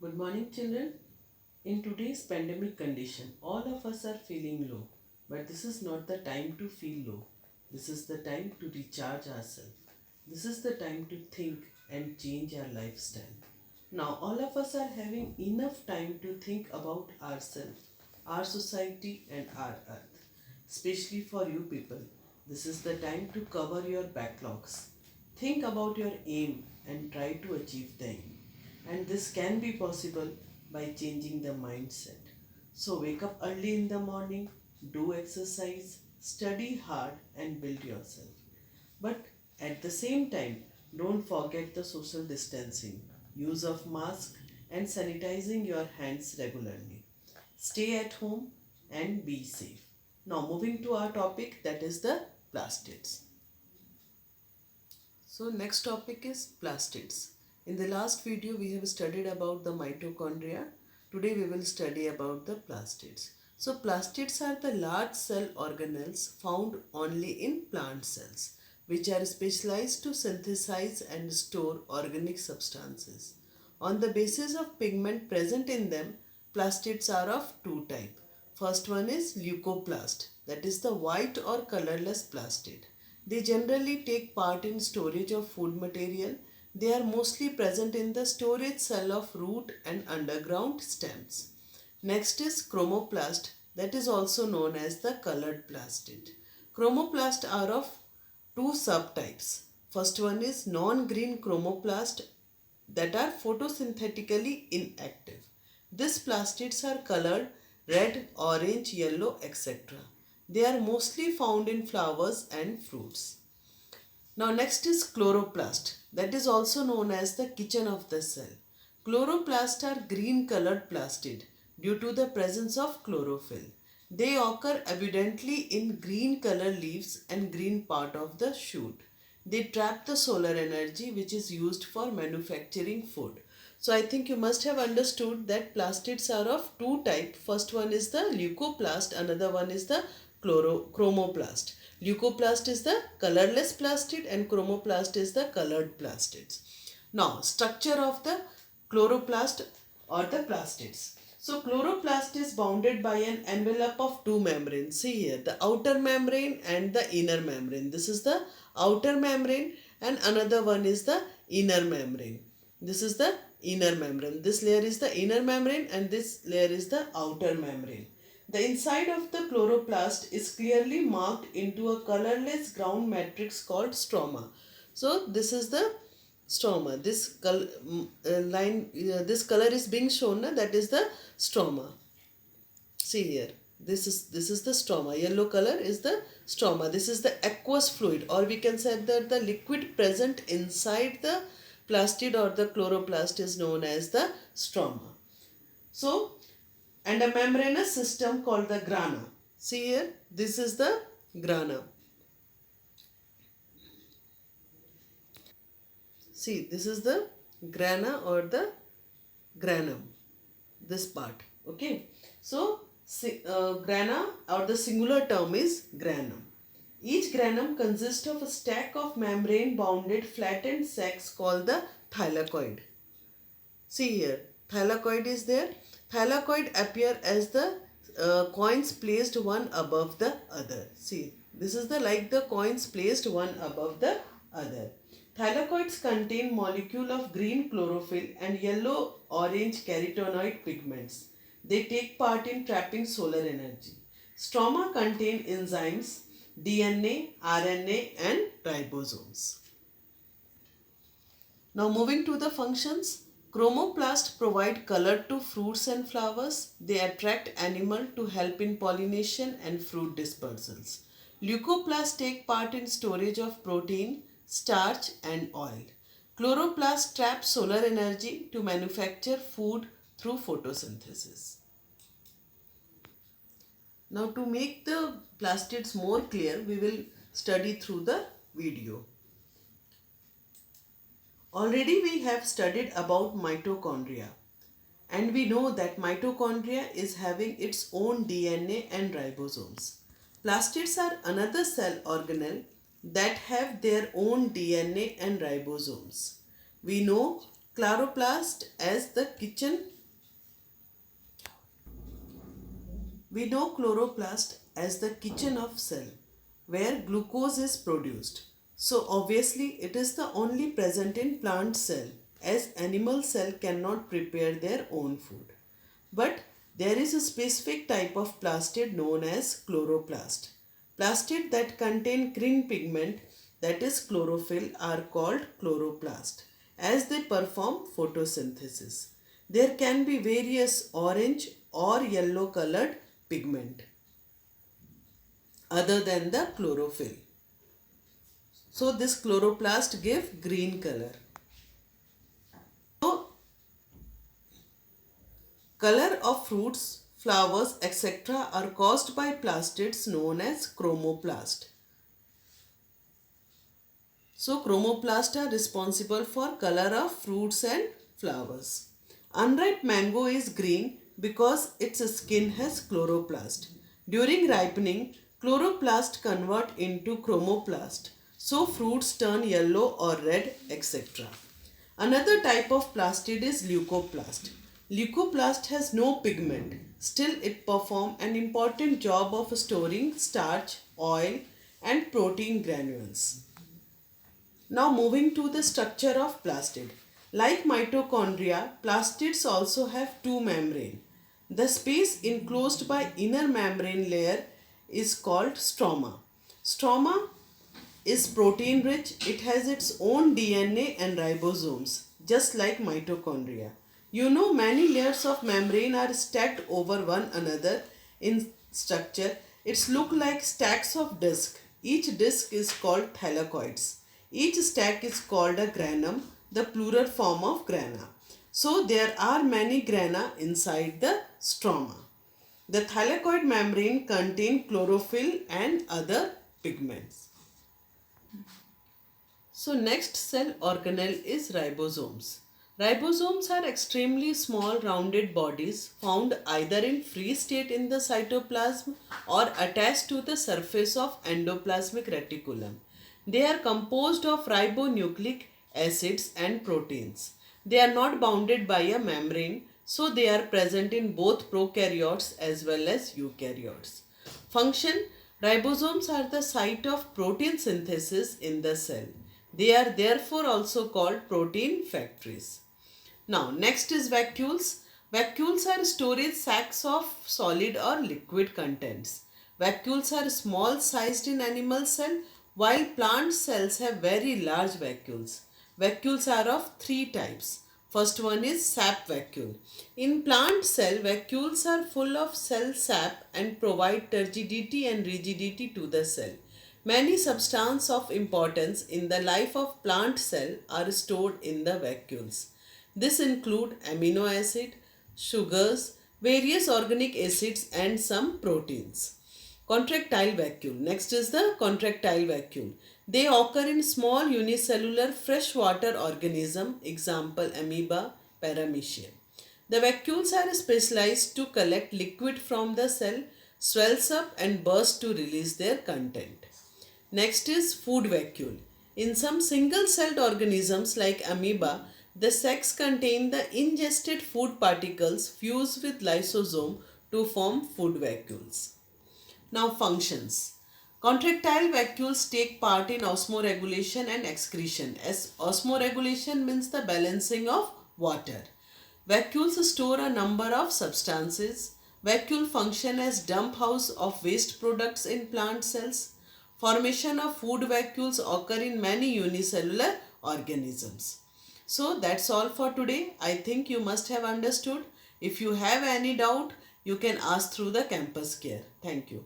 Good morning, children. In today's pandemic condition, all of us are feeling low. But this is not the time to feel low. This is the time to recharge ourselves. This is the time to think and change our lifestyle. Now, all of us are having enough time to think about ourselves, our society, and our earth. Especially for you people, this is the time to cover your backlogs. Think about your aim and try to achieve the aim. And this can be possible by changing the mindset. So wake up early in the morning, do exercise, study hard, and build yourself. But at the same time, don't forget the social distancing, use of mask, and sanitizing your hands regularly. Stay at home and be safe. Now moving to our topic, that is the plastids. So next topic is plastids. In the last video we have studied about the mitochondria. Today we will study about the plastids. So plastids are the large cell organelles found only in plant cells, which are specialized to synthesize and store organic substances. On the basis of pigment present in them, plastids are of two types. First one is leucoplast, that is the white or colorless plastid. They generally take part in storage of food material. They are mostly present in the storage cell of root and underground stems. Next is chromoplast, that is also known as the colored plastid. Chromoplast are of two subtypes. First one is non-green chromoplast that are photosynthetically inactive. These plastids are colored red, orange, yellow, etc. They are mostly found in flowers and fruits. Now next is chloroplast, that is also known as the kitchen of the cell. Chloroplasts are green colored plastid due to the presence of chlorophyll. They occur abundantly in green color leaves and green part of the shoot. They trap the solar energy which is used for manufacturing food. So I think you must have understood that plastids are of two types. First one is the leucoplast, another one is the chromoplast. Leucoplast is the colorless plastid and chromoplast is the colored plastids. Now, structure of the chloroplast or the plastids. So, chloroplast is bounded by an envelope of two membranes. See here, the outer membrane and the inner membrane. This is the outer membrane and another one is the inner membrane. This is the inner membrane. This layer is the inner membrane and this layer is the outer membrane. The inside of the chloroplast is clearly marked into a colorless ground matrix called stroma. So this is the stroma. This this color is being shown. That is the stroma. See here. This is the stroma. Yellow color is the stroma. This is the aqueous fluid, or we can say that the liquid present inside the plastid or the chloroplast is known as the stroma. So, and a membranous system called the grana. See here, this is the grana. See, this is the grana or the granum, this part. Okay. So, grana or the singular term is granum. Each granum consists of a stack of membrane bounded flattened sacs called the thylakoid. See here, thylakoid is there. Thylakoid appear as the coins placed one above the other. See, this is the like the coins placed one above the other. Thylakoids contain molecule of green chlorophyll and yellow-orange carotenoid pigments. They take part in trapping solar energy. Stroma contain enzymes, DNA, RNA and ribosomes. Now moving to the functions. Chromoplasts provide color to fruits and flowers. They attract animal to help in pollination and fruit dispersals. Leucoplasts take part in storage of protein, starch and oil. Chloroplasts trap solar energy to manufacture food through photosynthesis. Now to make the plastids more clear, we will study through the video. Already we have studied about mitochondria and we know that mitochondria is having its own DNA and ribosomes. Plastids are another cell organelle that have their own DNA and ribosomes. We know Chloroplast as the kitchen. We know chloroplast as the kitchen of cell where glucose is produced. So obviously it is the only present in plant cell as animal cell cannot prepare their own food. But there is a specific type of plastid known as chloroplast. Plastid that contain green pigment, that is chlorophyll, are called chloroplast as they perform photosynthesis. There can be various orange or yellow colored pigment other than the chlorophyll. So this chloroplast give green color. So color of fruits, flowers, etc. are caused by plastids known as chromoplast. So chromoplast are responsible for color of fruits and flowers. Unripe mango is green because its skin has chloroplast. During ripening, chloroplast convert into chromoplast. So fruits turn yellow or red, etc. Another type of plastid is leucoplast. Leucoplast has no pigment. Still it performs an important job of storing starch, oil and protein granules. Now moving to the structure of plastid. Like mitochondria, plastids also have two membranes. The space enclosed by inner membrane layer is called stroma. Stroma is protein rich. It has its own DNA and ribosomes, just like mitochondria. You know, many layers of membrane are stacked over one another in structure. It's look like stacks of discs. Each disc is called thylakoids. Each stack is called a granum, the plural form of grana. So there are many grana inside the stroma. The thylakoid membrane contains chlorophyll and other pigments. So next cell organelle is ribosomes. Ribosomes are extremely small rounded bodies found either in free state in the cytoplasm or attached to the surface of endoplasmic reticulum. They are composed of ribonucleic acids and proteins. They are not bounded by a membrane, so they are present in both prokaryotes as well as eukaryotes. Function: ribosomes are the site of protein synthesis in the cell. They are therefore also called protein factories. Now next is vacuoles. Vacuoles are storage sacs of solid or liquid contents. Vacuoles are small sized in animal cell while plant cells have very large vacuoles. Vacuoles are of three types. First one is sap vacuole. In plant cell, vacuoles are full of cell sap and provide turgidity and rigidity to the cell. Many substances of importance in the life of plant cell are stored in the vacuoles. This include amino acid, sugars, various organic acids and some proteins. Contractile vacuole. Next is the contractile vacuole. They occur in small unicellular freshwater organism, example amoeba, paramecium. The vacuoles are specialized to collect liquid from the cell, swells up and bursts to release their content. Next is food vacuole. In some single-celled organisms like amoeba, the sacs contain the ingested food particles fused with lysosome to form food vacuoles. Now functions. Contractile vacuoles take part in osmoregulation and excretion. As osmoregulation means the balancing of water. Vacuoles store a number of substances. Vacuole function as dump house of waste products in plant cells. Formation of food vacuoles occur in many unicellular organisms. So that's all for today. I think you must have understood. If you have any doubt, you can ask through the campus care. Thank you.